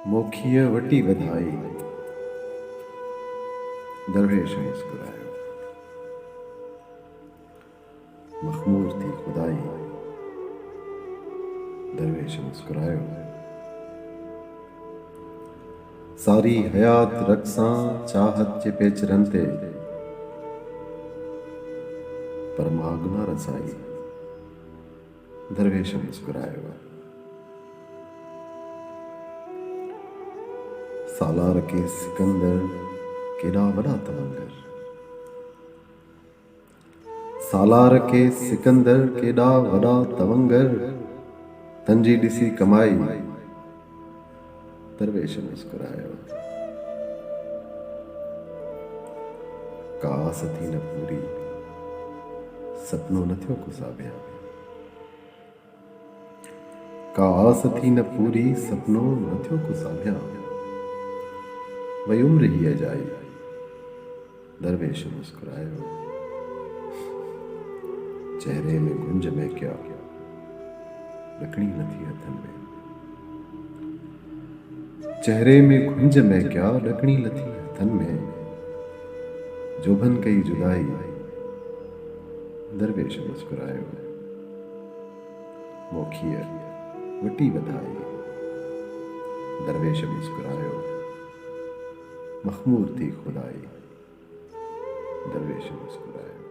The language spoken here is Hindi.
मोखिय वटी वधाई, दरवेश मुस्कुरायो। मखमूर थी खुदाई, दरवेश मुस्कुरायो। सारी हयात रक्सां चाहत चे पेचरन ते, पर माग न रसाई, दरवेश मुस्कुरायो। सालार के सिकंदर केड़ा वड़ा तवंगर, सालार के सिकंदर केड़ा वड़ा तवंगर, तंजी ॾिसी कमाई, दरवेश मुस्कुरायो। का आस थी न पूरी, सपनो न थियो कुसाबिया, का आस थी न पूरी, सपनो न थियो कुसाबिया, वही उम्र ही जाई, दरवेश मुस्कुरायो। चेहरे में गुंज में क्या, रखनी न थी हथन में, चेहरे में गुंज में क्या, रखनी न थी हथन में, जोबन कई जुदाई, दरवेश मुस्कुरायो। मोखिय वटी वधाई, दरवेश मुस्कुरायो। मखमूर थी खुदाई, दरवेश मुस्कुरायो।